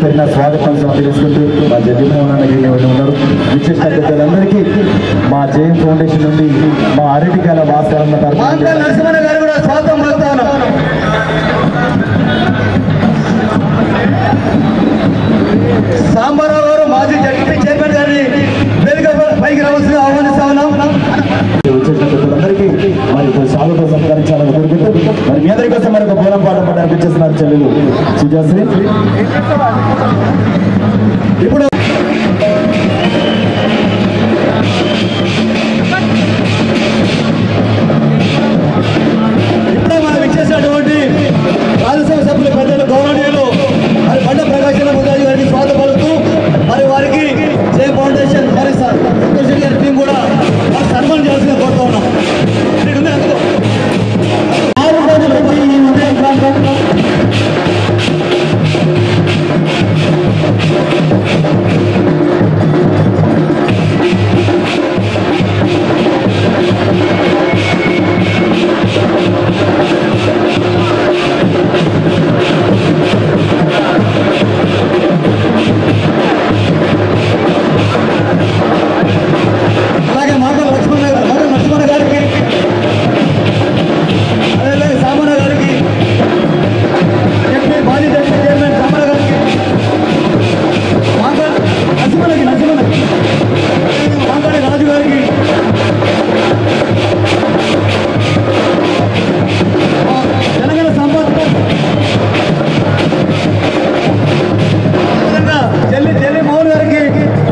పేరున స్వాగతం తెలియజేసుకుంటూ మా జగన్మోహన్ ఉన్నారు. విశిష్ట పెద్దలందరికీ మా జేఎం ఫౌండేషన్ నుండి మా అరటికాయల భాస్కరన్న నరసింహన్న గారు కూడా స్వాగతం పలుకుతాను. సాంబారావు గారు మాజీ జడ్పీ చైర్మన్ గారిని వేదిక పైకి రావాల్సిందిగా ఆహ్వానిస్తా ఉన్నాం. అందరికీ మరి సాగుతో సత్కరించాలని కోరుకుంటూ మరి మీ అందరి కోసం మనకు బోనం పాట పాట అర్పించేస్తున్నారు చెల్లెలు సుజాశ్రీ. ఇప్పుడు ఇప్పుడే మనం ఇచ్చేసినటువంటి రాజ్యసభ సభ్యులు పెద్దలు గౌరవనీయులు మరి బండ ప్రకాశం ముజాజీ గారికి స్వాగతం పలుకుతూ మరి వారికి జే ఫౌండేషన్ మరి సంతోష్ గారి టీం కూడా మరి సన్మానం చేయాల్సిందిగా కోరుతూ ఉన్నాం. అలాగే మాటల లక్ష్మణ గారికి అదే సామన్న గారికి చెప్పి మాజీ డిప్యూటీ చైర్మన్ సామన్న గారికి నరసింహన్నకి మాంకాడి రాజు గారికి తెలంగాణ సంపద చెల్లి మోహన్ గారికి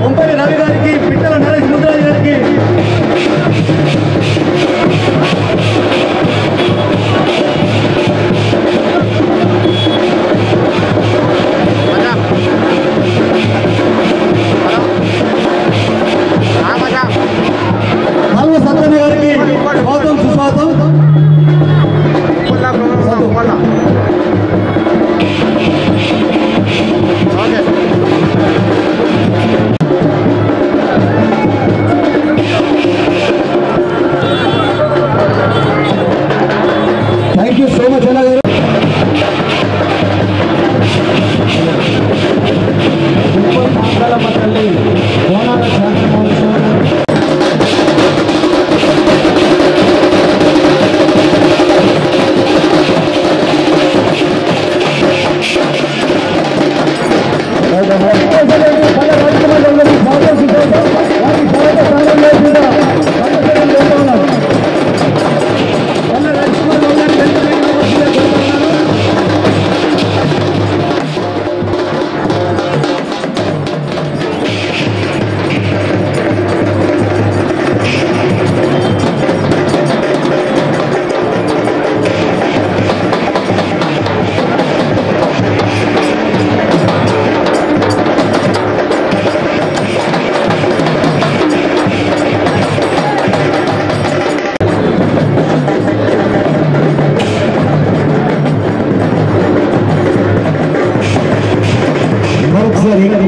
కొంపల్లి రవి గారికి పిట్టల నరేష్ ముద్రాజు గారికి ఆల్వ సత్యన్న గారికి స్వాగతం సుస్వాగతం. థ్యాంక్ యూ సో మచ్ అన్న గారు.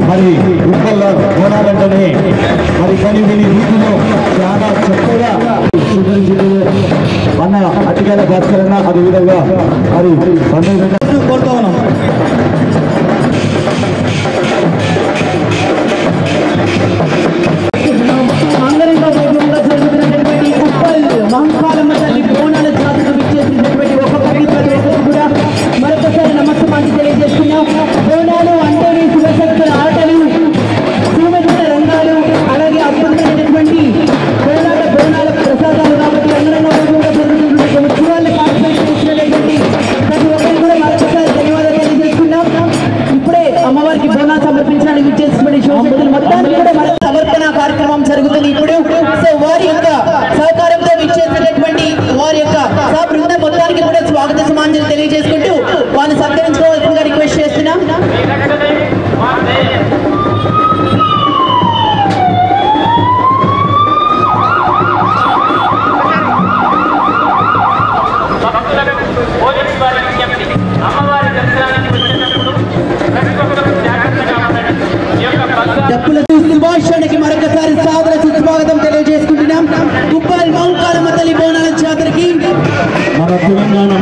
మరి ఉప్పల్లో బోనాలంటేనే మరి కానీ దీని రీతిలో చాలా చక్కగా అన్న అటికాయల భాస్కరన్న అదేవిధంగా మరి కోరుతా ఉన్నాం. మహంకాలమ్మ తల్లి బోనాల జాతరకు విచ్చేసినటువంటి ఒక పవిత్ర కూడా మరొకసారి నమస్కారం తెలియజేస్తున్నాం. బోనాలు అంటేనే శివశక్తుల ఆటలు, శివమతుల రంగాలు, అలాగే అద్భుతమైనటువంటి బోనాల ప్రసాదాలు కాబట్టి అందరంగా జరుగుతున్నటువంటి ఉత్సవాలను పార్టిసిపేట్ చేసినటువంటి ప్రతి ఒక్కరు కూడా మరొకసారి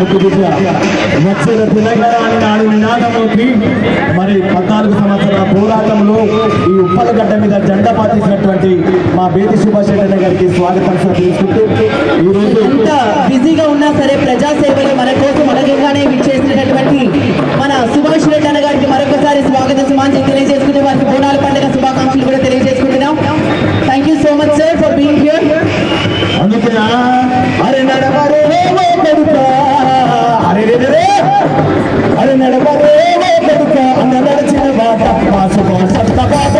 వచ్చే తెలంగాణ నాడు నినాదమవుతి మరి 14 సంవత్సరాల పోరాటంలో ఈ ఉప్పలగడ్డ మీద జెండా పాతించినటువంటి మా బేతి సుభాష్ రెడ్డి గారికి స్వాగతం తెలుసుకుంటూ ఈ రోజు ఎంత బిజీగా ఉన్నా సరే ప్రజాసేవలు మన కోసం అడగగానే విచ్చేసినటువంటి మన సుభాష్ రెడ్డి అన్న గారికి మరొకసారి స్వాగత సుమాంజలి తెలియజేసుకుంటూ వారికి బోనాల పండుగ శుభాకాంక్షలు కూడా తెలియజేసుకుంటున్నాం. Thank you so much sir for being here. అందుకే అరే నడవరే కొడుకా అరే అరే నడవరే కొడుకా అన్న నడిచిన బాట మా సుభాష్ బాట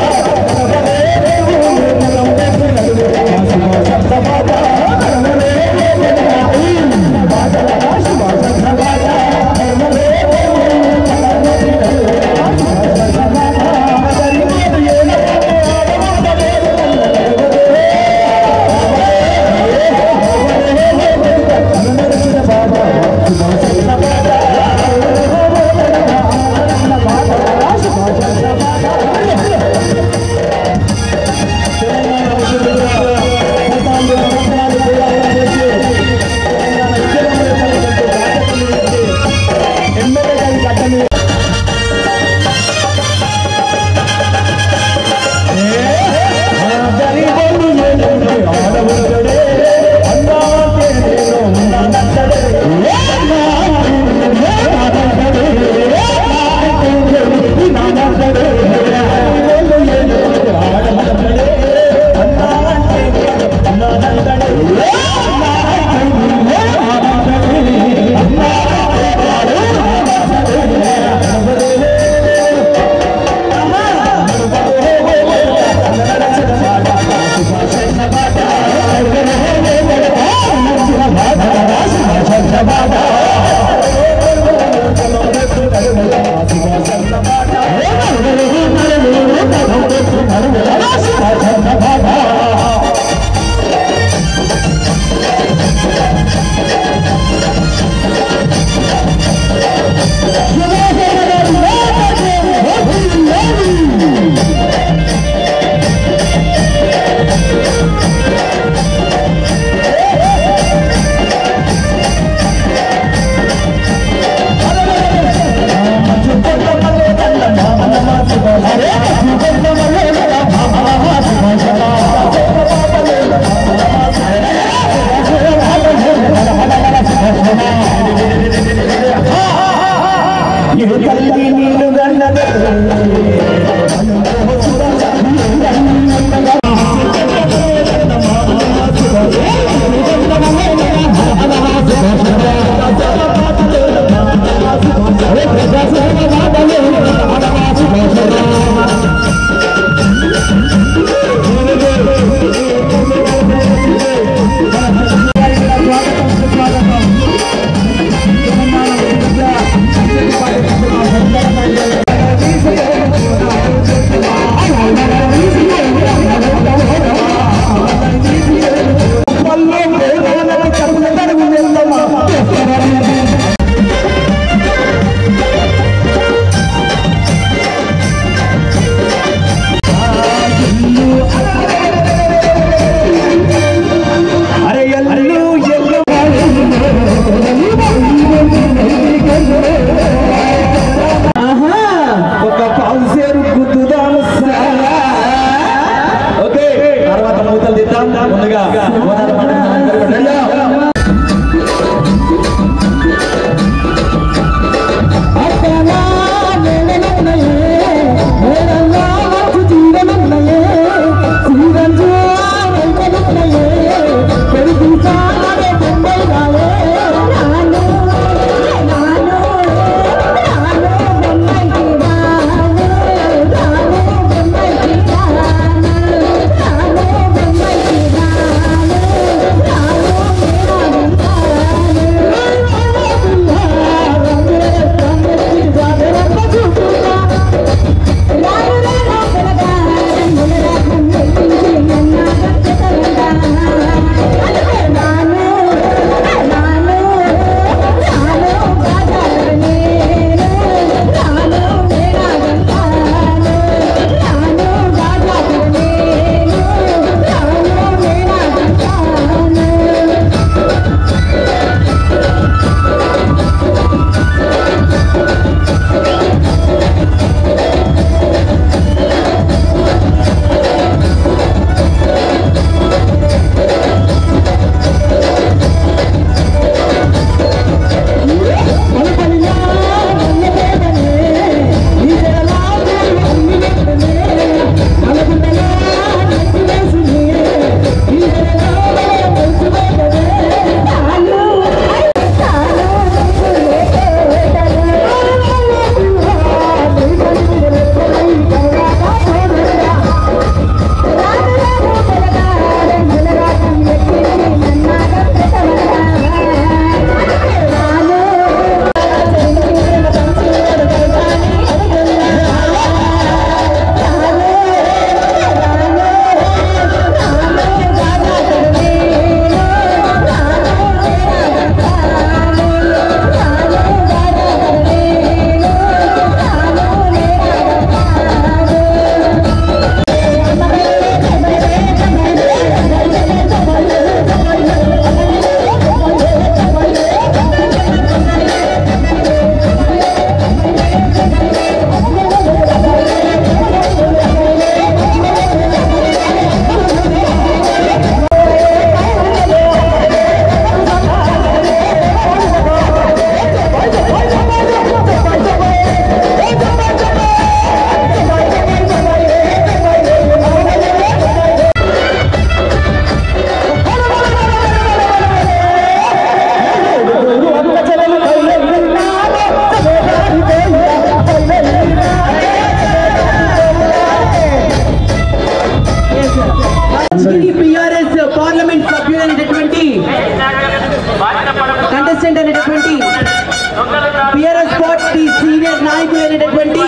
బిఆర్ఎస్ పార్టీ సీనియర్ నాయకులైనటువంటి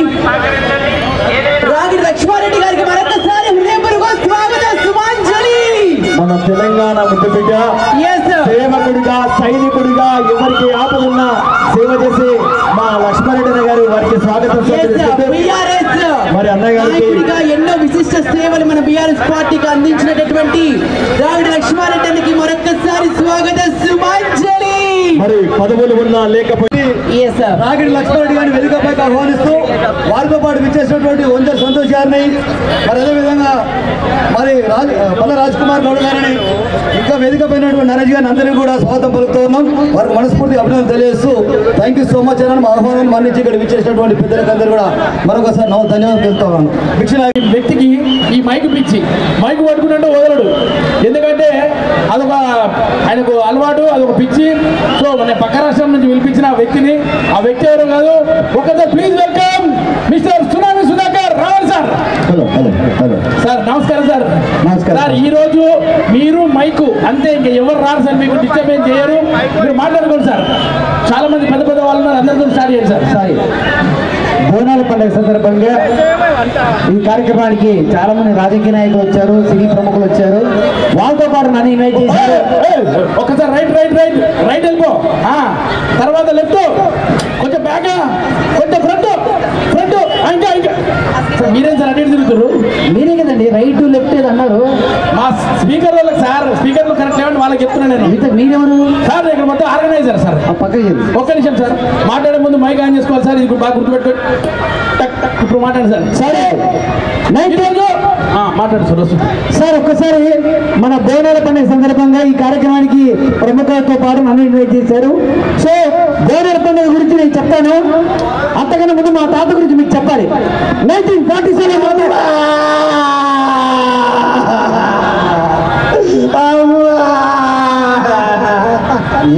రాగిడి లక్ష్మారెడ్డి గారికి మరొకసారి హృదయపూర్వక స్వాగతం సుమాంజలి. మన తెలంగాణ ముద్దుబిడ్డ సేవకుడిగా సైనికుడిగా ఎవరికి ఆపదున్నా సేవ చేసి మా లక్ష్మారెడ్డి గారు వారికి స్వాగతం. మరి అన్నగారికి ఎన్నో విశిష్ట సేవలు మన బిఆర్ఎస్ పార్టీకి అందించినటువంటి రాగిడి లక్ష్మారెడ్డికి మరొకసారి స్వాగతం సుమాంజలి. మరి పదవులు ఉన్నా లేకపోతే రాగిడి లక్ష్మారెడ్డి గారిని వేదికపైకి ఆహ్వానిస్తూ వారితో పాటు విచ్చేసినటువంటి వంజర్ సంతోష్ గారిని, మరి అదేవిధంగా మరి పల్ల రాజ్ కుమార్ గౌడ్ గారిని, ఇంకా వేదికపైనటువంటి నరేష్ గారిని అందరినీ కూడా స్వాగతం పలుకుతూ ఉన్నాం. వారికి మనస్ఫూర్తి అభినందనలు తెలియజేస్తూ థ్యాంక్ యూ సో మచ్ అని మా ఆహ్వానాన్ని మన్నించి ఇక్కడ విచ్చేసినటువంటి పెద్దలకు అందరూ కూడా మరొకసారి ధన్యవాదాలు తెలుపుతున్నాను. ఇచ్చిన వ్యక్తికి ఈ మైక్ పిచ్చి, మైక్ పట్టుకున్నట్టు వదలడు. ఎందుకంటే అదొక ఆయనకు అలవాటు, అదొక పిచ్చి. సో మన పక్క రాష్ట్రం నుంచి పిలిపించిన ఆ వ్యక్తిని, ఆ వ్యక్తి ఎవరు కాదు, ఒకసారి please welcome mister tsunami Sudhakar రావాలి sir. Hello hello hello sir నమస్కారం సార్. నమస్కారం సార్. ఈ రోజు మీరు మైకు అంతే, ఇంకా ఎవరు రారు సార్, మీకు డిస్టర్బెన్స్ చేయరు, మీరు మాట్లాడుకోండి సార్. చాలా మంది పెద్ద పెద్ద వాళ్ళు ఉన్నారు, అందరితో స్టార్ట్ చేయండి సార్. సారీ, బోనాల పండుగ సందర్భంగా ఈ కార్యక్రమానికి చాలా మంది రాజకీయ నాయకులు వచ్చారు, సినీ ప్రముఖులు వచ్చారు. వాళ్ళతో పాటు నన్ను ఇన్వైట్ చేశారు. ఒకసారి రైట్ రైట్ రైట్ రైట్ వెళ్ళిపో, తర్వాత లెఫ్ట్, కొంచెం బ్యాక్, కొంచెం ఫ్రంట్ ఫ్రంట్, ఇంకా ఇంకా మీరేం సార్ అటు తిరుగుతారు? మీరే కదండి రైట్ లెఫ్ట్ అన్నారు. మా స్పీకర్ వాళ్ళకి సార్, స్పీకర్లు కరెక్ట్ లేవండి వాళ్ళకి చెప్తున్నాను నేను. మీరెవరు సార్ ఇక్కడ మొత్తం ఆర్గనైజర్ సార్. పక్కకి ఒక్క నిమిషం సార్, మాట్లాడే ముందు మైక్ ఆన్ చేసుకోవాలి సార్, ఇది బాగా గుర్తుపెట్టుకోండి. ఇప్పుడు మాట్లాడండి సార్. సరే మాట్లాడు సార్. సార్ ఒక్కసారి మన బోనాల పండుగ సందర్భంగా ఈ కార్యక్రమానికి ప్రముఖులతో పాటు నన్ను ఇన్వైట్ చేశారు. సో బోనాల పండుగ గురించి నేను చెప్తాను, అంతకన్నా ముందు మా తాత గురించి మీకు చెప్పాలి. 1947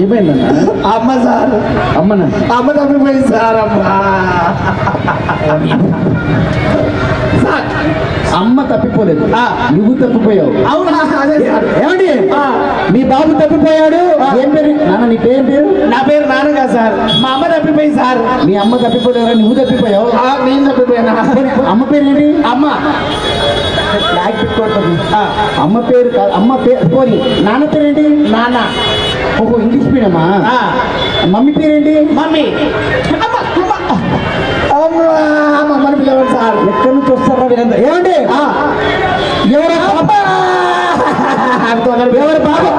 ఏమైందన్నా? అమ్మ సార్, అమ్మనా? అమ్మ తప్పిపోయింది సార్. అమ్మ తప్పిపోలేదు, నువ్వు తప్పిపోయావు. అవునా? ఏమండి, మీ బాబు తప్పిపోయాడు. ఏం పేరు నాన్న? నీ పేరు పేరు? నా పేరు నాన్నగా సార్. మా అమ్మ తప్పిపోయింది సార్. మీ అమ్మ తప్పిపోలేదా? నువ్వు తప్పిపోయావు. నేను తప్పిపోయాను. అమ్మ పేరు ఏంటి? అమ్మ. అమ్మ పేరు కాదు, అమ్మ పేరు పోనీ. నాన్న పేరు ఏంటి? నాన్న. ఓహో, ఇంగ్లీష్ మీడియమా? మమ్మీ పేరేంటి? మమ్మీ. అమ్మని పిలవండి సార్. ఎక్కడి నుంచి వస్తారా వీరంతా? ఏమండి, ఎవరు బాబా? ఎవరు బాబా?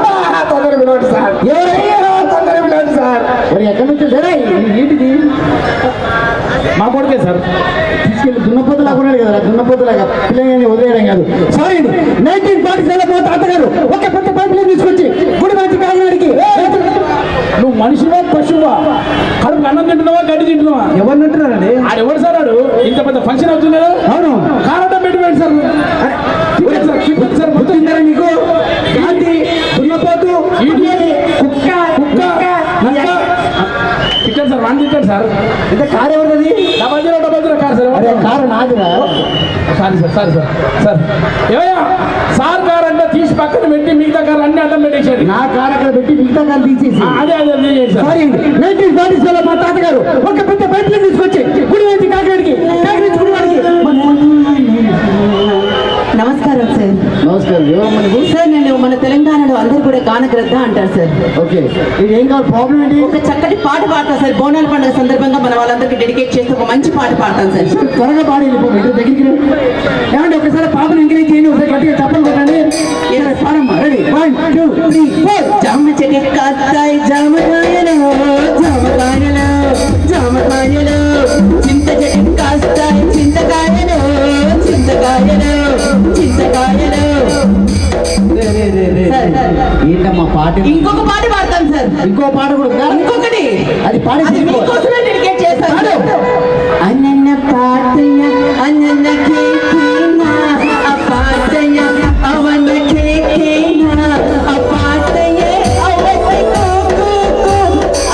తొందర పిలవండి సార్. ఎవరయ్యా? తొందర పిలవండి సార్. మరి ఎక్కడి నుంచి వచ్చారా? ఏంటిది? మా కొడుకే సార్. తీసుకెళ్ళి దున్నపోతులాగా ఉన్నాడు కదా, దున్నపోతులాగా పిల్లలని వదిలేయడం కాదు. సారీ, 1947 తాతగారు ఒక పెద్ద పైపులను తీసుకొచ్చి గుడి మంచి కాకినాడికి. నువ్వు మనిషివా పశువా? కడుపు అన్నం తింటున్నావా గడ్డి తింటున్నావా? ఎవరిని అంటున్నారండి? ఆడు ఎవరు సార్? ఆడు ఇంత పెద్ద ఫంక్షన్ అవుతున్నాడు. అవును, కారణం పెట్టిపోయాడు సార్. సార్ గుర్తుంటారా మీకు? గాంధీ, దున్నపోతు, కుక్క కుక్క తిట్టాడు సార్, వాడిని తిట్టాడు సార్. ఇంత కారు ఎవరిది? 00 కార్ సార్. అరే కారు నాదిరా. Sorry sir, sorry sir. Sir ఏమయ్యా, సార్ కార్ అంటే తీసి పక్కన పెట్టి మిగతా కార్ అన్ని అడ్డం పెట్టేసాడు. నా కారు అక్కడ పెట్టి మిగతా కారు తీసేసి. అదే అదే చేయండి సార్. సారీ, 1947 మా తాతగారు ఒక పెద్ద పైపులను తీసుకొచ్చి గుడి మంచి కాకినాడికి నమస్కారం సార్. నమస్కారం. ఎవరమ్మా నువ్వు? సార్ నేను మన తెలంగాణలో అందరూ కూడా గానగ్రద్ద అంటారు సార్. ఓకే, ఇది ఏం కావాలి? ప్రాబ్లం ఏంటి? ఒక చక్కటి పాట పాడతాను సార్. బోనాల పండుగ సందర్భంగా మన వాళ్ళందరికీ డెడికేట్ చేస్తూ ఒక మంచి పాట పాడతాను సార్. త్వరగా పాడి దగ్గరికి. ఏమంటే ఒకసారి పాపను ఎంకరేజ్ చేయండి, ఒకసారి గట్టిగా చెప్పండి కొట్టండి. పాడమ్మా, రెడీ? 1 2 3 4. జామ చెట్టు కాస్తాయి జామకాయలు, జామకాయలు, జామకాయలు. చింత చెట్టు కాస్తాయి చింతకాయలు, చింతకాయలు, చింతకాయలు. ఏంటమ్మా పాట? ఇంకొక పాట పాడతాను సార్. ఇంకో పాట కూడా? ఇంకొకటి అది పాడి మీకోసమే డెడికేట్ చేస్తాను. అన్నన్న పాటయ్య అన్నన్న కేకేనా ఆ పాటయ్య అవన్న కేకేనా ఆ పాటయ్య అవన్న కోకో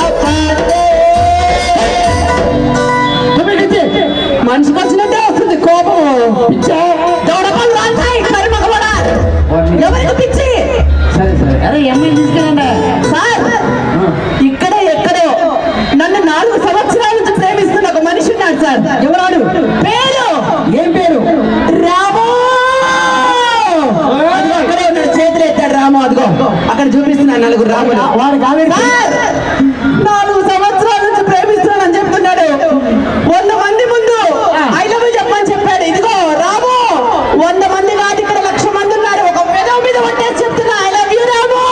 ఆ పాటయ్య. మనిషికి వచ్చినట్టే వస్తుంది కోపం. పిచ్చా దౌడపల్లి రాంటాయి కరిమగబడా. ఎవరికి పిచ్చి? సరే సరే. అరే ఎమ్మెల్యే తీసుకెళ్ళండి సార్. ఇక్కడ ఎక్కడో నన్ను 4 రాము అదిగో అక్కడ చూపిస్తున్నాను నలుగురు రాములు. వాడికి ఆల్రెడీ 4 సంవత్సరాల నుంచి ప్రేమిస్తున్నానని చెప్తున్నాడు. 100 మంది ముందు ఐ లవ్ యూ చెప్పని చెప్పాడు. ఇదిగో రాము 100 మంది కాదు, ఇక్కడ 1,00,000 మంది ఉన్నారు. ఒక పెదవి మీద పట్టేసి చెప్తున్నా ఐ లవ్ యూ రాము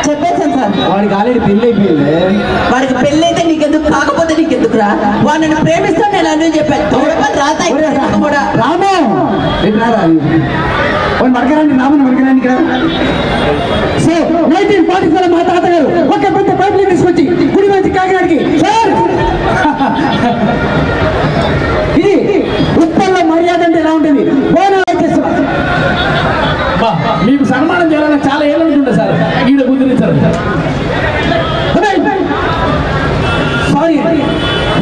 చెప్పేశాను సార్. వాడికి ఆల్రెడీ పెళ్లి అయిపోయింది. వాడికి పెళ్ళైతే నీకెందుకు, కాకపోతే నీకెందుకురా? వాడు నన్ను ప్రేమిస్తాను నేను అన్నీ చెప్పాను. తోడపని రాతాయి కూడా రాము మరకరాండి రామని మరకరాండి ఇక్కడ. సో 1947 మా తాతగారు ఒక పెద్ద పైప్ లైన్ తీసుకొచ్చి గుడి మంచి కాకినాడకి సార్ ఇది ఉప్పల్లో మర్యాద అంటే ఎలా ఉంటుంది బోనాలు చేస్తున్నా. మీకు సన్మానం చేయాలని చాలా ఏళ్ళు ఉంటుండే సార్, ఈడ కుదిరించారు. సారీ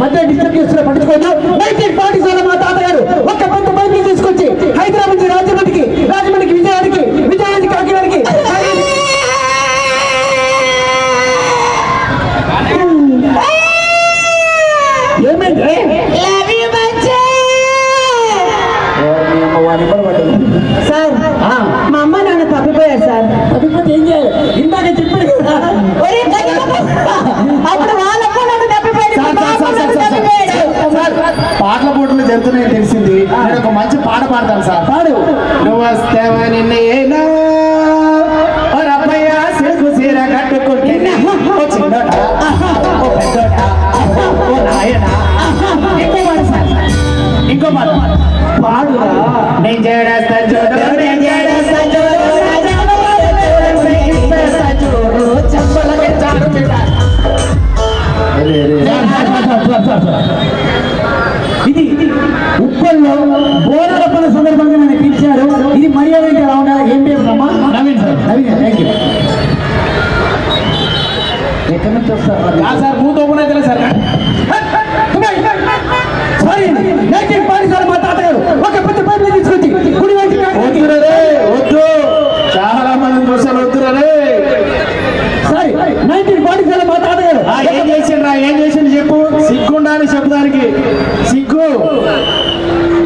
మధ్య డిస్టర్బ్ చేస్తున్నా, పట్టుకోవద్దు. 1947 మా తాతగారు ఒక పెద్ద పైప్ లైన్ తీసుకొచ్చి హైదరాబాద్ నుంచి రాజమండ్రికి, రాజమండ్రికి విజయవాడకి, విజయవాడకి కాకినాడకి. ఏమైంది సార్? మా అమ్మ నాన్న తప్పిపోయారు సార్. తప్పిపోతే ఏం చేయాలి? ఇందాక చెప్పాడు కదా. అప్పుడు వాళ్ళమ్మ నన్ను తప్పిపోయాడు. పాటల పోటీలు జరుగుతున్నాయని తెలిసింది. నేను ఒక మంచి పాట పాడతాను సార్. పాడు. నువ్వు వస్తేవా నిన్న అబ్బాయ సిరుకు సీర కట్టుకుంటే ఇంకో మాట సార్, ఇంకో మాట పాడురా. నేను చేస్తా చూడు, నేను చేస్తా చూడు, చెప్పలకి చాలు. ఇది ఉప్పల్లో బోనాల పనుల సందర్భంగా నన్ను పిలిచారు. ఇది మర్యాద ఎలా ఉండాలి? ఏం పేరు అమ్మా? Naveen sir. Naveen, thank you. ఎక్కడి నుంచి వస్తారు సార్? భూతోపునే తెలియదు సార్. సారీ 1947 మా తాతగారు ఒక పెద్ద పైపు తీసుకొచ్చి గుడి వంటి వద్దు, చాలా మంది కోసం వద్దురే. సారీ 1947 మా తాతగారు ఏం చేసిండ్రా? ఏం చేసిండు చెప్పు. సిగ్గుండాలి చెప్పుదానికి, సిగ్గు.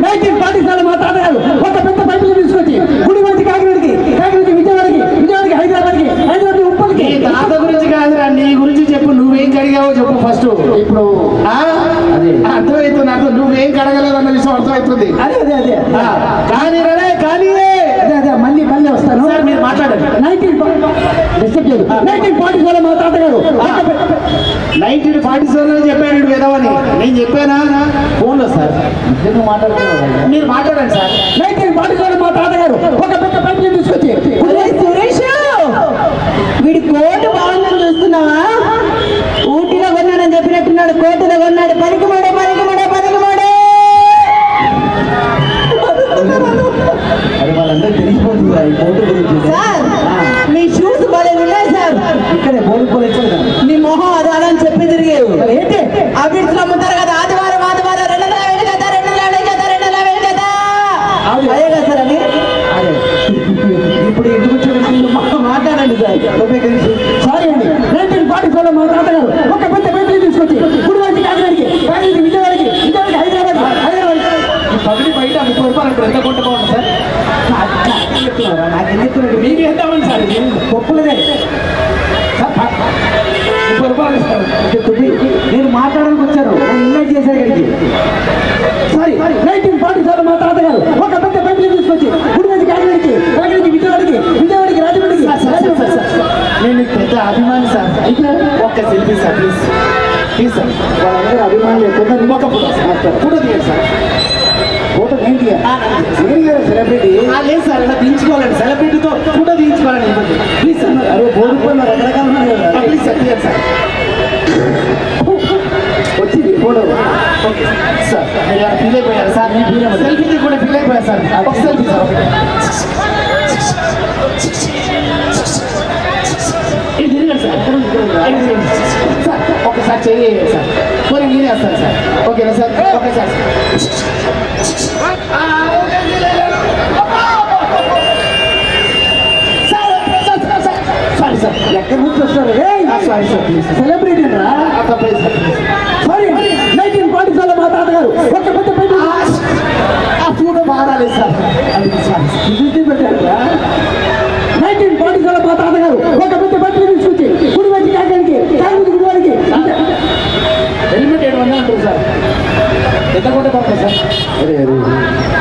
1947 మా తాతగారు ఒక పెద్ద పైపు తీసుకొచ్చి గుడి వంటి కాకినాడకి, కాకినాడకి విజయవాడకి, విజయవాడకి హైదరాబాద్కి, హైదరాబాద్ ఉప్పల్కి. నీ తాత గురించి కాదురా, నీ గురించి చెప్పు. నువ్వేం కడిగావో చెప్పు ఫస్ట్. ఇప్పుడు అర్థమవుతుంది, అర్థం. నువ్వేం కడగలేదన్న విషయం అర్థమవుతుంది. అదే అదే అదే కానీ రే కానీ అదే అదే మళ్ళీ మళ్ళీ వస్తాను. సార్ మీరు మాట్లాడండి. 1947 మా తాతగారు 1947 చెప్పాడు వేదవని. నేను చెప్పానా ఫోన్లో సార్? మీరు మాట్లాడండి సార్. 1947 మా తాతగారు ఒక పెద్ద పైపు తీసుకొచ్చి సురేష్ వీడి కోటు బాగుందని చూస్తున్నావా? ఊటీలో కొన్నానని చెప్పినట్టున్నాడు, కోటులో కొన్నాడు. పనికిమాడే పనికిమాడే పనికిమాడే. అది వాళ్ళందరూ తెలిసిపోతుంది ఈ కోటు గురించి. సార్ మీ షూస్ భలే ఉన్నాయి సార్. ఇక్కడే బోలుకోలే నీ మొహం అది అని చెప్పి తిరిగేవు. ఏంటి ఆ బిడ్స్ అమ్ముతారు కదా, ఆదివారం ఆదివారం 2 వేలు కదా, 2 వేలు కదా, 2 వేలు కదా. అదే కదా సార్ అది. అదే ఇప్పుడు ఎందుకు వచ్చారు మాట్లాడండి సార్. సారీ అండి 1947 మా తాతగారు ఒక పెద్ద పైపు తీసుకొచ్చి గుడి వంటి కాకినాడకి, కాకినాడకి విజయవాడకి, విజయవాడకి హైదరాబాద్, హైదరాబాద్. ఈ పగిడి బయట 30 రూపాయలు ఇప్పుడు ఎంత కొట్టుకోండి సార్? నాకు ఎందుకు మీకు ఎంత అవ్వండి సార్? గొప్పలదే 30 రూపాయలు ఇస్తారు. నేను మాట్లాడడానికి వచ్చారు, నన్ను ఇన్వైట్ చేశారు ఇక్కడికి. సారీ 1947 మా తాతగారు ఒక పెద్ద పైపు తీసుకొచ్చి గుడి వంటి కాకినాడకి, కాకినాడకి విజయవాడకి, విజయవాడకి రాజమండ్రికి. నేను పెద్ద అభిమాని సార్. అయితే ఒక్క selfie sir please, please sir. వాళ్ళందరూ అభిమానులు ఎక్కువ. ఒక ఫోటో తీయండి సార్. ఫోటో నేను సెలబ్రిటీ లేదు సార్, ఇలా తీయించుకోవాలండి. సెలబ్రిటీతో ఫోటో తీయించుకోవాలండి. Please sir. అరే బోడుకొని రకరకాల ఉన్నాయి కదా. ప్లీజ్ సార్, తీయండి సార్. వచ్చింది ఫోటో. సార్ మీరు ఫీల్ అయిపోయారు సార్. సెల్ఫీ కూడా ఫీల్ అయిపోయారు సార్. ఒక సెల్ఫీ సార్. ఇది తిరగండి సార్. సార్ ఒకసారి చేయండి సార్. పోనీ మీరే వస్తారు సార్. ఓకేనా sir? Okay sir. Sorry sir. ఎక్కడి నుంచి వస్తారు? Sorry sir please. సెలబ్రిటీ రా. Please sir please. సారీ 1947 మా తాతగారు ఒక పెద్ద పెద్ద ఆ ఫోటో బాగాలేదు సార్. అది సారీ ఇది పెట్టారు 1947 ఎంత కొంటే పడుతుంది సార్? అరే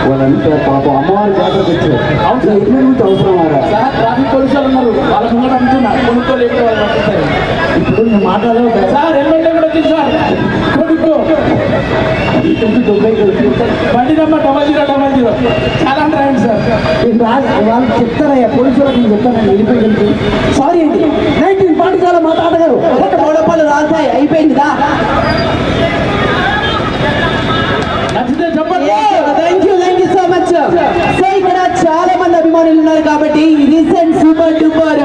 వాళ్ళంతా పాప అమ్మవారి జాతరకు వచ్చారు. అవును ఇట్లా నుంచి అవసరం సార్. ట్రాఫిక్ పోలీసులు ఉన్నారు, వాళ్ళ ముంగట అమ్ముతున్నారు. కొనుక్కోలేదు వాళ్ళు పంపిస్తారు. ఇప్పుడు నేను మాట్లాడలేదు సార్ ఎమ్మెల్యే కూడా వచ్చింది సార్. కొనుక్కో బండి నెంబర్ 0000 చాలా రాయండి సార్. వాళ్ళకి చెప్తారయ్యా, పోలీసు వాళ్ళకి నేను చెప్తాను, వెళ్ళిపోయి సారీ అండి 1940 మా తాతగారు ఒక మూడపళ్ళు రాసాయి అయిపోయిందిదా. నచ్చితే చెప్పండి. Thank you so much. So ఇక్కడ చాలా మంది అభిమానులు ఉన్నారు కాబట్టి recent super duper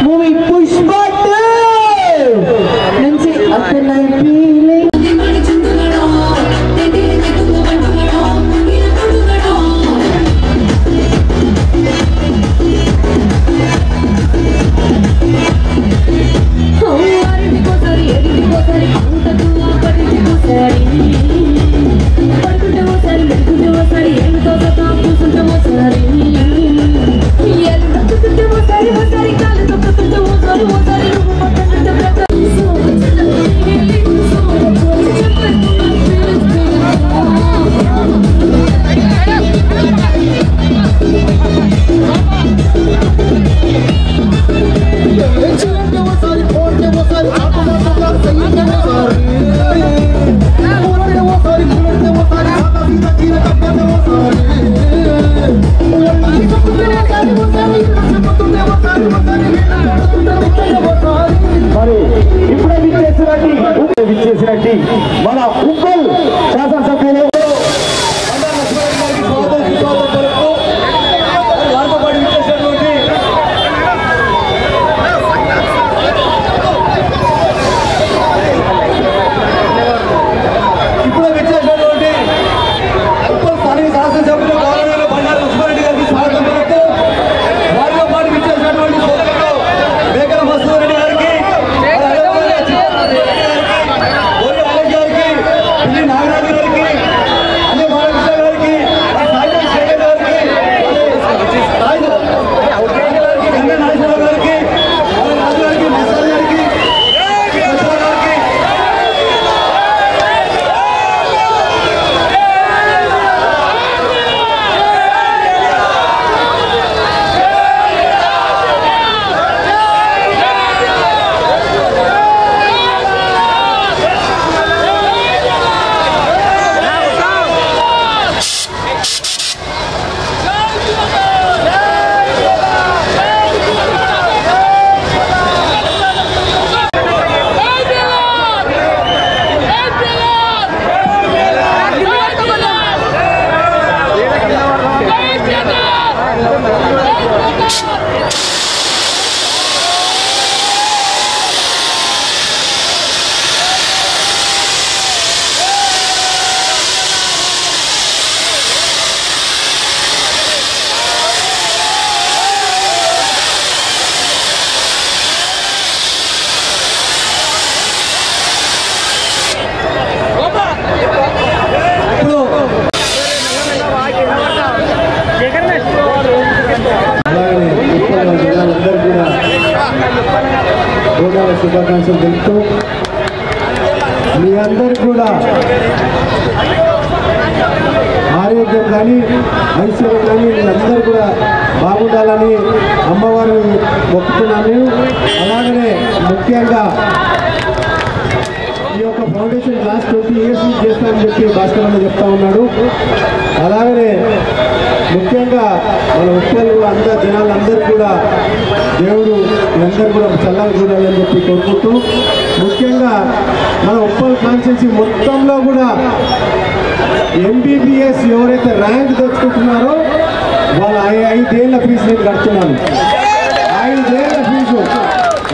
movie Pushpa 2 నుంచి అసలు ఫీలింగ్ విచ్చేసినట్టు మన ఉప్పల్ శాసనసభ్యులు ఇప్పుడు విచ్చేసినటువంటి ఉప్పల్ స్థానిక శాసనసభ్యులు గౌరవనీయులు బండారు లక్ష్మారెడ్డి గారికి స్వాగతం పలుకుతూ వారితో పాటు విచ్చేసినటువంటి సోదరులు మేకల మస్తూర్ రెడ్డి గారికి నాగరాజు గారికి అన్ని బాలకృష్ణ గారికి సాయి శేఖర్ గారికి గంగా నాగేశ్వరరావు గారికి రాజు గారికి మస్తాన్ గారికి శుభాకాంక్షలు తెలుపుతూ మీ అందరికి కూడా ఆరోగ్యం కానీ ఐశ్వర్యం కానీ వీళ్ళందరూ కూడా బాగుండాలని అమ్మవారు మొక్కుతున్నాను. అలాగనే ముఖ్యంగా ఈ యొక్క ఫౌండేషన్ లాస్ట్ 20 years నుంచి చేస్తానని చెప్పి భాస్కర్ చెప్తా ఉన్నాడు. అలాగనే ముఖ్యంగా మన ఉప్పలు అంతా జనాలందరూ కూడా దేవుడు అందరూ కూడా చల్లగా చూడాలని చెప్పి కోరుకుంటూ ముఖ్యంగా మన ఉప్పల్ కాన్స్టిట్యున్సీ మొత్తంలో కూడా ఎంబీబీఎస్ ఎవరైతే ర్యాంక్ తెచ్చుకుంటున్నారో వాళ్ళ 5 ఏళ్ల ఫీజు నేను కడుతున్నాను. 5 ఏళ్ల ఫీజు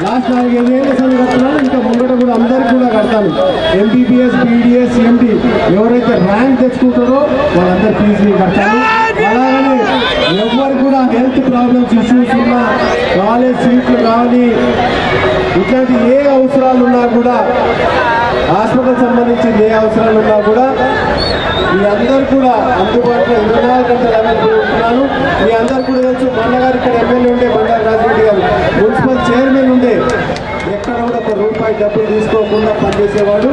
లాస్ట్ 4-5 ఏళ్ళ సార్లు కడుతున్నాను. ఇంకా ముంగట కూడా అందరికి కూడా కడతాను. ఎంబీబీఎస్ బీడీఎస్ ఎండి ఎవరైతే ర్యాంక్ తెచ్చుకుంటారో వాళ్ళందరి ఫీజు కడతాను. అలాగనే ఎవరు కూడా హెల్త్ ప్రాబ్లమ్స్ ఇష్యూస్ ఉన్నా కాలేజ్ సీట్లు కానీ ఇట్లాంటి ఏ అవసరాలు ఉన్నా కూడా హాస్పిటల్ సంబంధించి ఏ అవసరాలు ఉన్నా కూడా మీ అందరు కూడా అందుబాటులో 24 గంటలు అవైలబుల్ ఉంటున్నాను. మీ అందరు కూడా తెలుసు బండగారు ఇక్కడ ఎమ్మెల్యే ఉండే బండారు రాజరెడ్డి గారు మున్సిపల్ చైర్మన్ ఉండే ఎక్కడ కూడా ₹1 డబ్బులు తీసుకోకుండా పనిచేసేవాడు.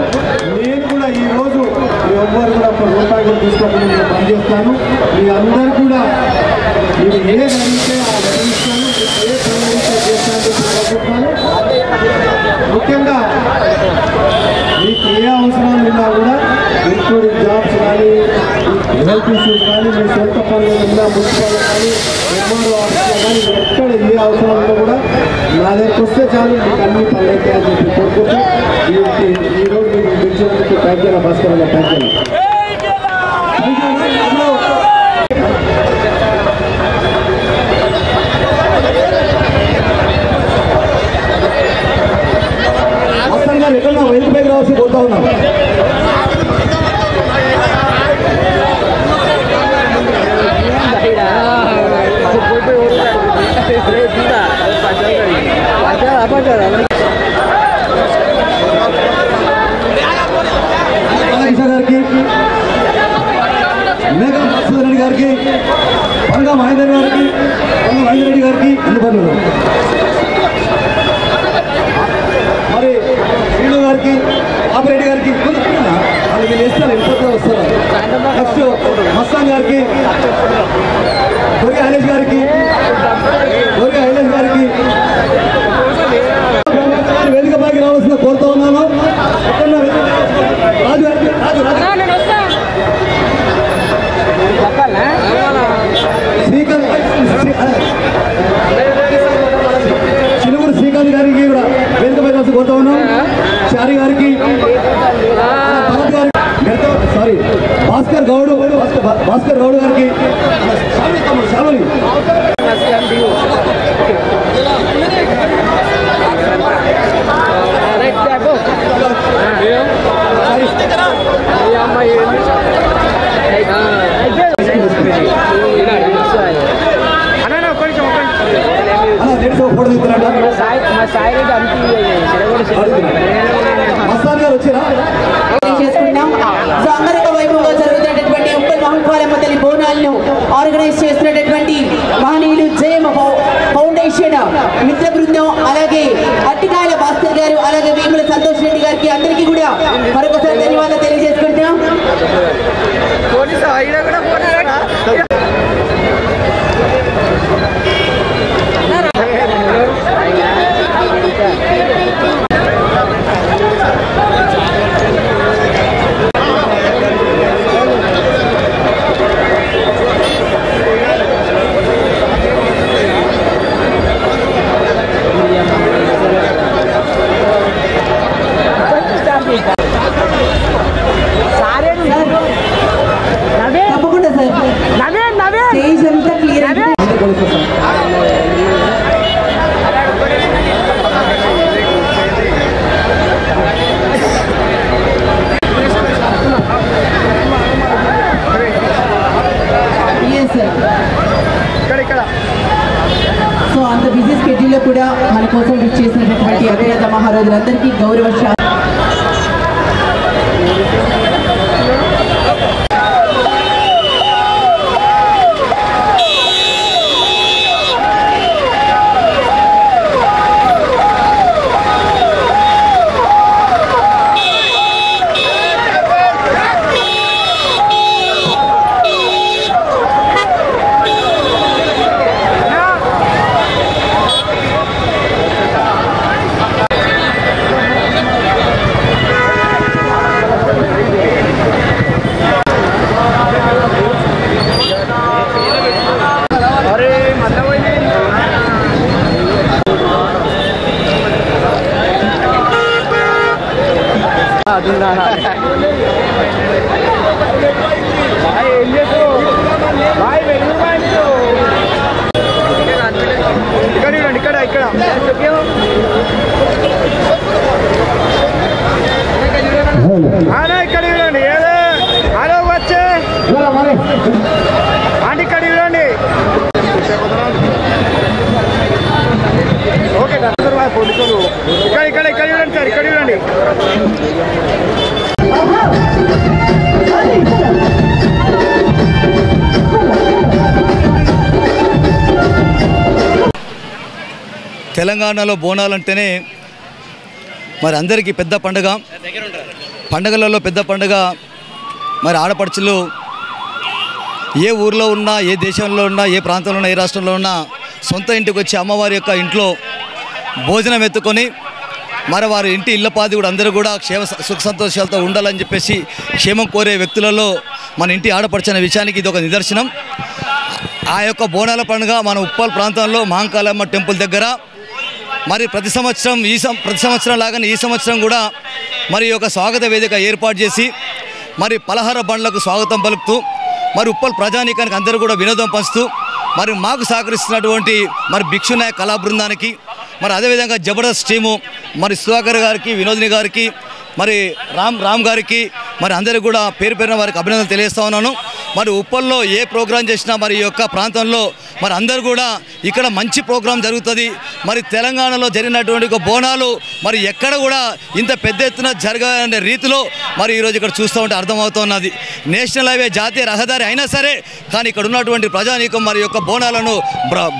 నేను కూడా ఈరోజు మీ ఎవ్వరు కూడా ఒక్క రూపాయి కూడా తీసుకోకుండా నేను పనిచేస్తాను. మీ అందరూ కూడా మీరు ఏది అడిగితే ఆ నిర్వహిస్తాను, ఏ ప్రణాళిక చేస్తాను. ముఖ్యంగా మీకు ఏ అవసరాలు ఉన్నా కూడా ఇంక్లూడింగ్ జాబ్స్ కానీ, హెల్త్ ఇష్యూస్ కానీ, మీ సొంత పనులు ఉన్నా, మున్సిపల్ కానీ, ఎంఆర్ఓ ఆఫీస్లో కానీ, ఎక్కడ ఏ అవసరం ఉన్నా కూడా నా దగ్గరికి వస్తే చాలు, మీకు అన్ని పనులు అవుతాయని చెప్పి కోరుకుంటూ ఈరోజు మీకు పిలిచినందుకు థ్యాంక్ యూ భాస్కర్ అన్న, థ్యాంక్ యూ. ఎక్కడ వెనుకపైకి రావాల్సి కోరుతా ఉన్నాం. గారికి, మేఘా మధుసూదన్ గారికి, పంగా మహేందర్ గారికి, మహేందర్ రెడ్డి గారికి అందుబాటులో మరి శ్రీను గారికి, ఆపిరెడ్డి గారికి వాళ్ళకి వేస్తారు, వెళ్ళిపోతే వస్తారు. నెక్స్ట్ మస్తాన్ గారికి, గొర్రె హైలేష్ గారికి, వేదిక పైకి రావాల్సిన కోరుతా ఉన్నాను. రాజు చిలుగురు శ్రీకాంత్ గారికి కూడా వేదిక పైకి రావాల్సి కోరుతా ఉన్నాం. చారి గారికి, భరత్ గారికి, సారీ భాస్కర్ గౌడ్ గారికి, శ్యామలి మస్తాన్ గారు వచ్చారా? అంగరంగ వైభవంగా జరుగుతున్నటువంటి ఉప్పల్ మహంకాళమ్మ తల్లి బోనాలను ఆర్గనైజ్ చేస్తున్నటువంటి మహనీయులు జయమ ఫౌండేషన్ మిత్ర బృందం, అలాగే అట్టికాయల భాస్కర్ గారు, అలాగే వేముల సంతోష్ రెడ్డి గారికి అందరికీ కూడా మరొకసారి ధన్యవాదాలు తెలియజేసుకుంటున్నాం. తప్పకుండా సార్, స్టేజ్ అంతా క్లియర్ సో అంత బిజీ స్కెడ్యూల్లో కూడా మన కోసం చేసినటువంటి అభినేత మహారాజులందరికీ గౌరవ తెలంగాణలో బోనాలంటేనే మరి అందరికీ పెద్ద పండుగ. పండుగలలో పెద్ద పండుగ మరి ఆడపడుచులు ఏ ఊర్లో ఉన్నా, ఏ దేశంలో ఉన్నా, ఏ ప్రాంతంలో ఉన్నా, ఏ రాష్ట్రంలో ఉన్నా సొంత ఇంటికి వచ్చి అమ్మవారి యొక్క ఇంట్లో భోజనం ఎత్తుకొని మరి వారి ఇంటి ఇళ్ళపాది కూడా అందరూ కూడా సుఖ సంతోషాలతో ఉండాలని చెప్పేసి క్షేమం కోరే వ్యక్తులలో మన ఇంటి ఆడపడుచున్న విషయానికి ఇది ఒక నిదర్శనం. ఆ యొక్క బోనాల పండుగ మన ఉప్పల్ ప్రాంతంలో మహంకాళమ్మ టెంపుల్ దగ్గర మరి ప్రతి సంవత్సరం లాగానే ఈ సంవత్సరం కూడా మరి ఒక స్వాగత వేదిక ఏర్పాటు చేసి మరి పలహార బండ్లకు స్వాగతం పలుకుతూ మరి ఉప్పల్ ప్రజానీకానికి అందరూ కూడా వినోదం పంచుతూ మరి మాకు సహకరిస్తున్నటువంటి మరి భిక్షునాయక్ కళా బృందానికి మరి అదేవిధంగా జబర్దస్త్ టీము మరి సుధాకర్ గారికి, వినోదిని గారికి, మరి రామ్ గారికి మరి అందరికీ కూడా పేరు పేరున వారికి అభినందనలు తెలియజేస్తా ఉన్నాను. మరి ఉప్పల్లో ఏ ప్రోగ్రాం చేసినా మరి ఈ యొక్క ప్రాంతంలో మరి అందరూ కూడా ఇక్కడ మంచి ప్రోగ్రాం జరుగుతుంది. మరి తెలంగాణలో జరిగినటువంటి ఒక బోనాలు మరి ఎక్కడ కూడా ఇంత పెద్ద ఎత్తున జరగనే రీతిలో మరి ఈరోజు ఇక్కడ చూస్తూ ఉంటే అర్థమవుతున్నది. నేషనల్ హైవే జాతీయ రహదారి అయినా సరే కానీ ఇక్కడ ఉన్నటువంటి ప్రజానీకం మరి యొక్క బోనాలను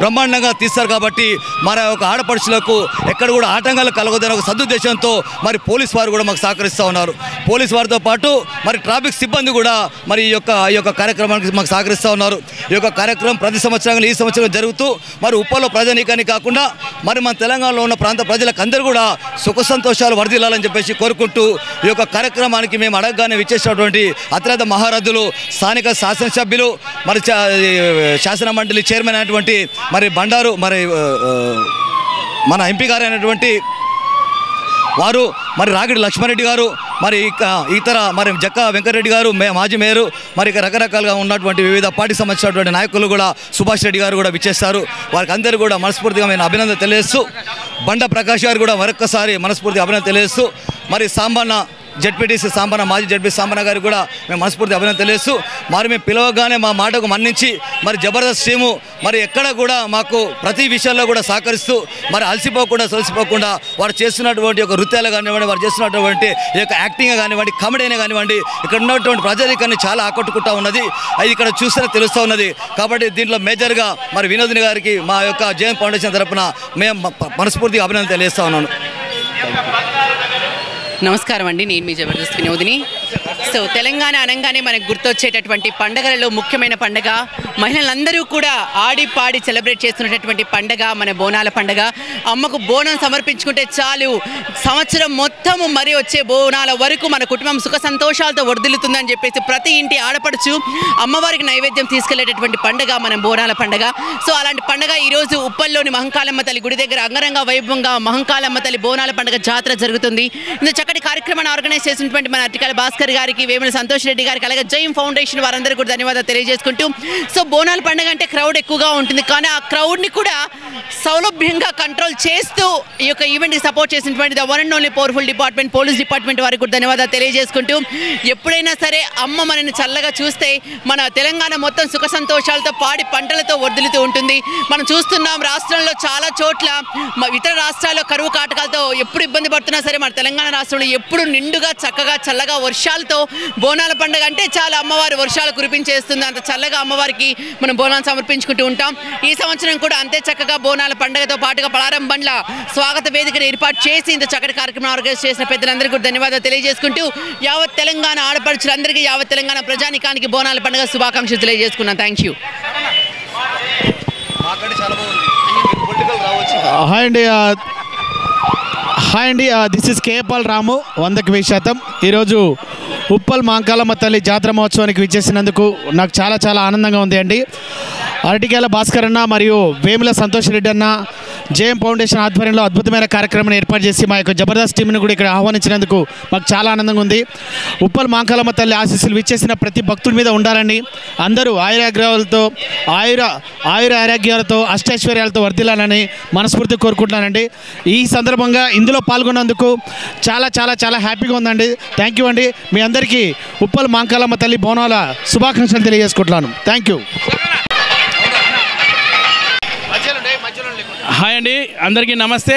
బ్రహ్మాండంగా తీస్తారు. కాబట్టి మరి ఒక ఆడపడుచులకు ఎక్కడ కూడా ఆటంకాలు కలగదని ఒక సదుద్దేశంతో మరి పోలీస్ వారు కూడా మాకు సహకరిస్తూ ఉన్నారు. పోలీస్ వారితో పాటు మరి ట్రాఫిక్ సిబ్బంది కూడా మరి ఈ యొక్క కార్యక్రమానికి మాకు సహకరిస్తూ ఉన్నారు. ఈ యొక్క కార్యక్రమం ప్రతి సంవత్సరం ఈ సంవత్సరం జరుగుతూ మరి ఉప్పల్లో ప్రజానీకానికి కాకుండా మరి మన తెలంగాణలో ఉన్న ప్రాంత ప్రజలకు అందరూ కూడా సుఖ సంతోషాలు వర్ధిల్లాలని చెప్పేసి కోరుకుంటూ ఈ యొక్క కార్యక్రమానికి మేము అడగగానే విచ్చేసినటువంటి అత్యంత మహారథులు, స్థానిక శాసనసభ్యులు, మరి శాసన మండలి చైర్మన్ అయినటువంటి మరి బండారు మరి మన ఎంపీ గారు అయినటువంటి వారు, మరి రాగిడి లక్ష్మారెడ్డి గారు, మరి ఇతర మరి జక్కా వెంకటరెడ్డి గారు, మాజీ మేయరు, మరి రకరకాలుగా ఉన్నటువంటి వివిధ పార్టీకి సంబంధించినటువంటి నాయకులు కూడా సుభాష్ రెడ్డి గారు కూడా విచ్చేస్తారు. వారికి అందరూ కూడా మనస్ఫూర్తిగా నేను అభినందన తెలియజేస్తూ, బండ ప్రకాష్ గారు కూడా మరొక్కసారి మనస్ఫూర్తిగా అభినందన తెలియజేస్తూ, మరి సాంబన్న జడ్పీటీసీ సాంబన్న, మాజీ జడ్పీటీ సాంబన్న గారికి కూడా మేము మనస్ఫూర్తి అభినందన తెలియజేస్తూ, మరి మేము పిలవగానే మా మాటకు మన్నించి మరి జబర్దస్త్ టీము మరి ఎక్కడ కూడా మాకు ప్రతి విషయంలో కూడా సహకరిస్తూ మరి సొలిసిపోకుండా వారు చేస్తున్నటువంటి ఒక నృత్యాలు కానివ్వండి, వారు చేస్తున్నటువంటి ఈ యొక్క యాక్టింగ్ కానివ్వండి, కామెడీ అయినా కానివ్వండి, ఇక్కడ ఉన్నటువంటి ప్రజానీకాన్ని చాలా ఆకట్టుకుంటా ఉన్నది. అది ఇక్కడ చూస్తేనే తెలుస్తూ ఉన్నది. కాబట్టి దీంట్లో మేజర్గా మరి వినోదిని గారికి మా యొక్క జేఎం ఫౌండేషన్ తరఫున మేము మనస్ఫూర్తిగా అభినందన తెలియజేస్తా ఉన్నాను. నమస్కారం అండి, నేను మీ జబర్దస్త్ వినోదిని. సో తెలంగాణ అనగానే మనకు గుర్తొచ్చేటటువంటి పండుగలలో ముఖ్యమైన పండుగ, మహిళలందరూ కూడా ఆడి పాడి సెలబ్రేట్ చేస్తున్నటువంటి పండుగ మన బోనాల పండుగ. అమ్మకు బోనం సమర్పించుకుంటే చాలు సంవత్సరం మొత్తము మరి వచ్చే బోనాల వరకు మన కుటుంబం సుఖ సంతోషాలతో వర్ధిల్లుతుందని చెప్పేసి ప్రతి ఇంటి ఆడపడుచు అమ్మవారికి నైవేద్యం తీసుకెళ్లేటటువంటి పండుగ మన బోనాల పండుగ. సో అలాంటి పండుగ ఈరోజు ఉప్పల్లోని మహంకాళమ్మ తల్లి గుడి దగ్గర అంగరంగ వైభవంగా మహంకాళమ్మ తల్లి బోనాల పండుగ జాతర జరుగుతుంది. ఇందులో చక్కటి కార్యక్రమాన్ని ఆర్గనైజ్ చేసినటువంటి మన అర్టికల భాస్కర్ గారికి, వేముల సంతోష్ రెడ్డి గారికి, అలాగే జైమ్ ఫౌండేషన్ వారందరూ కూడా ధన్యవాదాలు తెలియజేసుకుంటూ, సో బోనాల పండుగ అంటే క్రౌడ్ ఎక్కువగా ఉంటుంది, కానీ ఆ క్రౌడ్ని కూడా సౌలభ్యంగా కంట్రోల్ చేస్తూ ఈ యొక్క ఈవెంట్కి సపోర్ట్ చేసినటువంటి the one and only powerful department, police department వారికి కూడా ధన్యవాదాలు తెలియజేసుకుంటూ, ఎప్పుడైనా సరే అమ్మ మనని చల్లగా చూస్తే మన తెలంగాణ మొత్తం సుఖ సంతోషాలతో పాడి పంటలతో వర్ధిల్లుతూ ఉంటుంది. మనం చూస్తున్నాం రాష్ట్రంలో చాలా చోట్ల ఇతర రాష్ట్రాల్లో కరువు కాటకాలతో ఎప్పుడు ఇబ్బంది పడుతున్నా సరే మన తెలంగాణ రాష్ట్రంలో ఎప్పుడు నిండుగా చక్కగా చల్లగా వర్షాలతో బోనాల పండుగ అంటే చాలా అమ్మవారి వర్షాలు కురిపించేస్తుంది. అంత చల్లగా అమ్మవారికి మనం బోనాలు సమర్పించుకుంటూ ఉంటాం. ఈ సంవత్సరం కూడా అంతే చక్కగా బోనాల పండుగతో పాటుగా పలారం బండ్ల స్వాగత వేదికను ఏర్పాటు చేసి ఇంత చక్కటి కార్యక్రమం ఆర్గనైజ్ చేసిన పెద్దలందరికీ కూడా ధన్యవాదాలు తెలియజేసుకుంటూ, యావత్ తెలంగాణ ఆడపడుచులందరికీ, యావత్ తెలంగాణ ప్రజానికానికి బోనాల పండుగ శుభాకాంక్షలు తెలియజేసుకున్నాను. Thank you. హాయ్ అండి, దిస్ ఇస్ కేపాల్ రాము, 100% ఈరోజు ఉప్పల్ మహంకాళమ్మ తల్లి జాతర మహోత్సవానికి విచ్చేసినందుకు నాకు చాలా చాలా ఆనందంగా ఉంది అండి. అరటికేల భాస్కర్ అన్న మరియు వేముల సంతోష్ రెడ్డి అన్న జేఎం ఫౌండేషన్ ఆధ్వర్యంలో అద్భుతమైన కార్యక్రమాన్ని ఏర్పాటు చేసి మా యొక్క జబర్దస్త్ టీంని కూడా ఇక్కడ ఆహ్వానించినందుకు మాకు చాలా ఆనందంగా ఉంది. ఉప్పల్ మహంకాళమ్మ తల్లి ఆశీస్సులు విచ్చేసిన ప్రతి భక్తుడి మీద ఉండాలని, అందరూ ఆయురాగ్రహాలతో ఆరోగ్యాలతో అష్టైశ్వర్యాలతో వర్ధిల్లాలని మనస్ఫూర్తి కోరుకుంటున్నానండి. ఈ సందర్భంగా ఇందులో పాల్గొన్నందుకు చాలా చాలా చాలా హ్యాపీగా ఉందండి. థ్యాంక్ యూ అండి. మీ అందరికీ ఉప్పల్ మహంకాళమ్మ తల్లి బోనాల శుభాకాంక్షలు తెలియజేసుకుంటున్నాను. Thank you. హాయ్ అండి, అందరికీ నమస్తే.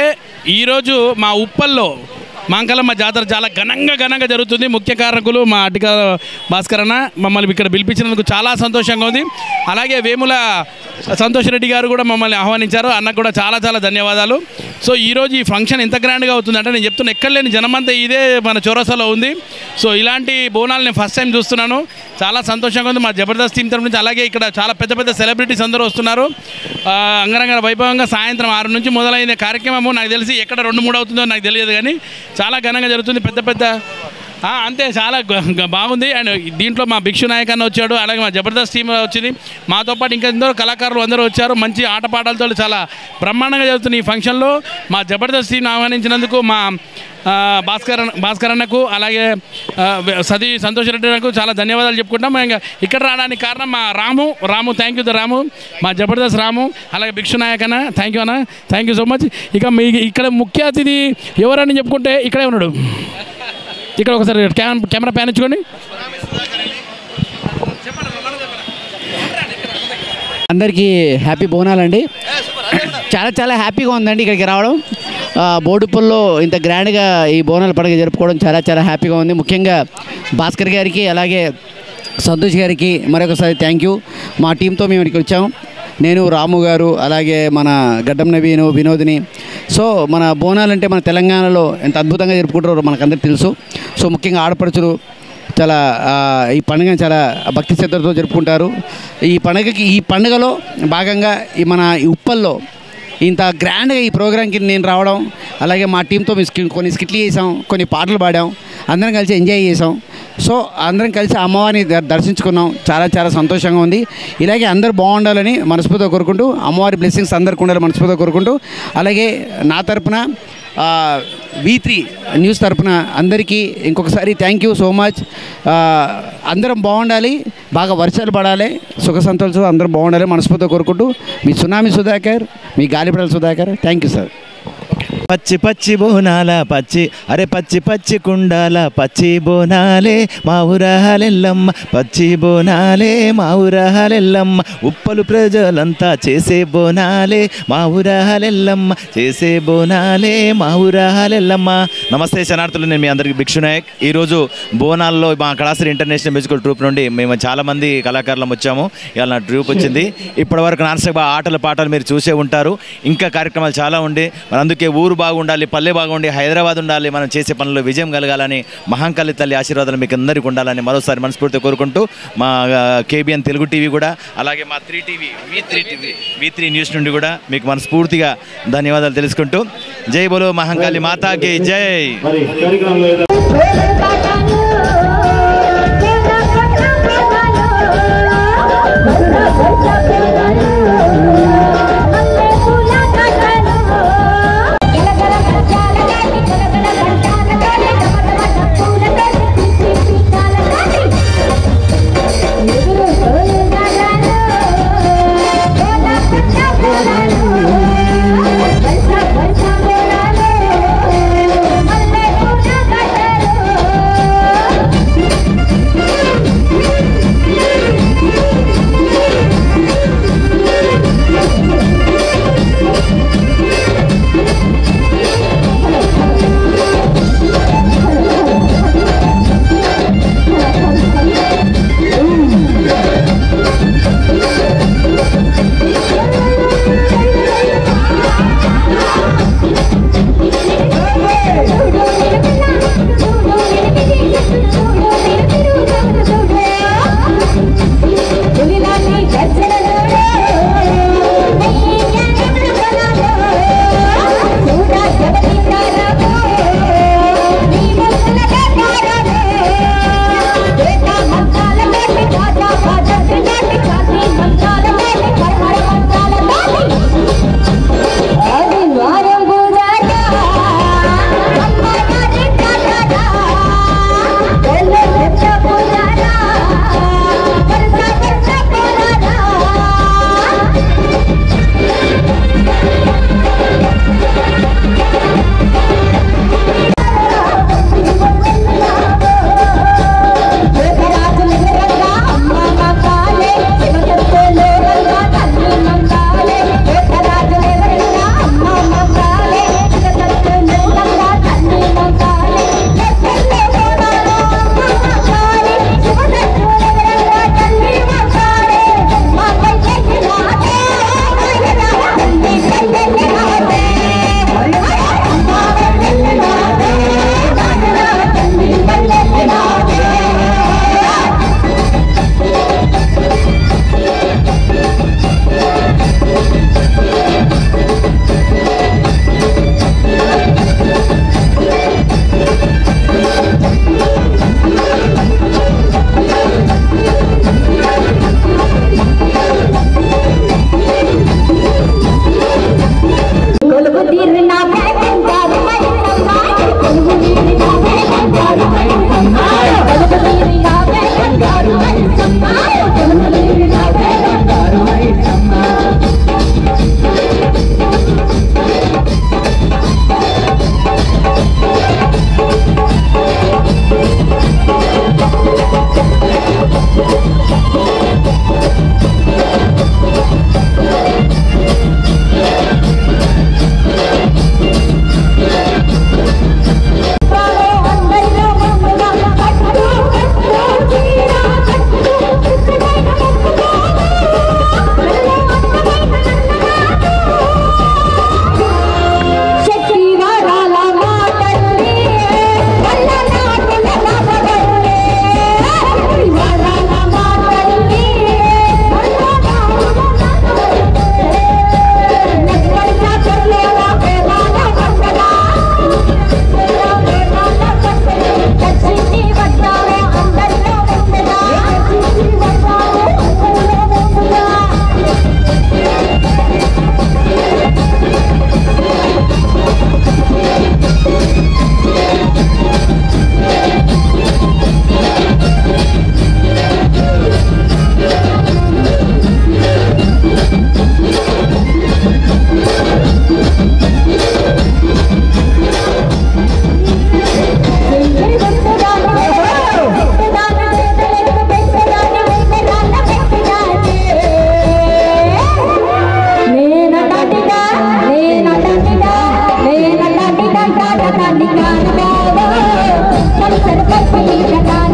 ఈరోజు మా ఉప్పల్లో మహంకాళమ్మ జాతర చాలా ఘనంగా జరుగుతుంది. ముఖ్య కారకులు మా అటిక భాస్కర్ అన్న మమ్మల్ని ఇక్కడ పిలిపించినందుకు చాలా సంతోషంగా ఉంది. అలాగే వేముల సంతోష్ రెడ్డి గారు కూడా మమ్మల్ని ఆహ్వానించారు. అన్నకు కూడా చాలా చాలా ధన్యవాదాలు. సో ఈరోజు ఈ ఫంక్షన్ ఎంత గ్రాండ్గా అవుతుందంటే నేను చెప్తున్నా ఎక్కడ లేని జనమంతా ఇదే మన చౌరస్తాలో ఉంది. సో ఇలాంటి బోనాలు నేను ఫస్ట్ టైం చూస్తున్నాను, చాలా సంతోషంగా ఉంది. మా జబర్దస్త్ టీం తరఫు నుంచి అలాగే ఇక్కడ చాలా పెద్ద పెద్ద సెలబ్రిటీస్ అందరూ వస్తున్నారు. అంగరంగ వైభవంగా సాయంత్రం 6 నుంచి మొదలైన కార్యక్రమము నాకు తెలిసి ఎక్కడ 2-3 అవుతుందో నాకు తెలియదు, కానీ చాలా ఘనంగా జరుగుతుంది. పెద్ద పెద్ద అంతే చాలా బాగుంది. అండ్ దీంట్లో మా భిక్షు నాయక్ అన్న వచ్చాడు, అలాగే మా జబర్దస్త్ టీం వచ్చింది, మాతో పాటు ఇంకా ఎందరో కళాకారులు అందరూ వచ్చారు. మంచి ఆటపాటలతో చాలా బ్రహ్మాండంగా జరుగుతుంది ఈ ఫంక్షన్లో. మా జబర్దస్త్ టీం ఆహ్వానించినందుకు మా భాస్కర్ అన్నకు అలాగే సతీ సంతోష్ రెడ్డి అన్నకు చాలా ధన్యవాదాలు చెప్పుకుంటాం. ఇంకా ఇక్కడ రావడానికి కారణం మా రాము థ్యాంక్ యూ రాము, మా జబర్దస్త్ రాము, అలాగే భిక్షు నాయక్ అన్న థ్యాంక్ యూ అన్న, థ్యాంక్ యూ సో మచ్. ఇక మీ ఇక్కడ ముఖ్య అతిథి ఎవరని చెప్పుకుంటే ఇక్కడే ఉన్నాడు, ఇక్కడ ఒకసారి కెమెరా ప్యాన్ ఇచ్చుకోండి. అందరికీ హ్యాపీ బోనాలండి. చాలా చాలా హ్యాపీగా ఉందండి ఇక్కడికి రావడం. బోడుపల్లో ఇంత గ్రాండ్గా ఈ బోనాల పండుగ జరుపుకోవడం చాలా చాలా హ్యాపీగా ఉంది. ముఖ్యంగా భాస్కర్ గారికి అలాగే సంతోష్ గారికి మరొకసారి థ్యాంక్ యూ. మా టీంతో మేము ఇక్కడికి వచ్చాము, నేను రాము గారు అలాగే మన గడ్డం నవీను వినోదిని. సో మన బోనాలంటే మన తెలంగాణలో ఎంత అద్భుతంగా జరుపుకుంటారో మనకందరికీ తెలుసు. సో ముఖ్యంగా ఆడపడుచులు చాలా ఈ పండుగను చాలా భక్తి శ్రద్ధలతో జరుపుకుంటారు. ఈ పండుగలో భాగంగా మన ఉప్పల్లో ఇంత గ్రాండ్గా ఈ ప్రోగ్రాంకి నేను రావడం, అలాగే మా టీంతో కొన్ని స్కిట్లు చేసాం, కొన్ని పాటలు పాడాం, అందరం కలిసి ఎంజాయ్ చేసాం. సో అందరం కలిసి అమ్మవారిని దర్శించుకున్నాం, చాలా చాలా సంతోషంగా ఉంది. ఇలాగే అందరూ బాగుండాలని మనస్ఫూర్తిగా కోరుకుంటూ, అమ్మవారి బ్లెస్సింగ్స్ అందరికీ ఉండాలని మనస్ఫూర్తిగా కోరుకుంటూ, అలాగే నా తరపున V3 న్యూస్ తరపున అందరికీ ఇంకొకసారి థ్యాంక్ యూ సో మచ్. అందరం బాగుండాలి, బాగా వర్షాలు పడాలి, సుఖ సంతోషాలు అందరం బాగుండాలి మనస్ఫూర్తిగా కోరుకుంటూ, మీ సునామీ సుధాకర్, మీ Galipadala Sudhakar. Thank you sir. పచ్చి పచ్చి బోనాల పచ్చి పచ్చి కుండాల పచ్చి బోనాలే మా ఊరాలెల్లమ్మ, పచ్చి బోనాలే మా ఊరాలెల్లమ్మ, ఉప్పలు ప్రజలంతా చేసే బోనాలే మా ఊరాలెల్లమ్మ, చేసే బోనాలే మా ఊరాలెల్లమ్మ. నమస్తే శనార్థులు, నేను మీ అందరికీ భిక్షు నాయక్. ఈరోజు బోనాల్లో మా కళాశ్రీ ఇంటర్నేషనల్ మ్యూజికల్ ట్రూప్ నుండి మేము చాలామంది కళాకారులం వచ్చాము. ఇవాళ నా ట్రూప్ వచ్చింది. ఇప్పటివరకు నాన్సబ్ ఆటల పాటలు మీరు చూసే ఉంటారు, ఇంకా కార్యక్రమాలు చాలా ఉండి, మరి అందుకే ఊరు బాగుండాలి, పల్లె బాగుండి, హైదరాబాద్ ఉండాలి, మనం చేసే పనుల్లో విజయం కలగాలని మహాంకాళి తల్లి ఆశీర్వాదాలు మీకు అందరికీ ఉండాలని మరోసారి మనస్ఫూర్తిగా కోరుకుంటూ, మా KBN తెలుగు టీవీ కూడా అలాగే మా V3 న్యూస్ నుండి కూడా మీకు మనస్ఫూర్తిగా ధన్యవాదాలు తెలుసుకుంటూ, జై బోలో మహాంకాళి మాతాకి జై. ज्ञान गावा, चल सरपति कथा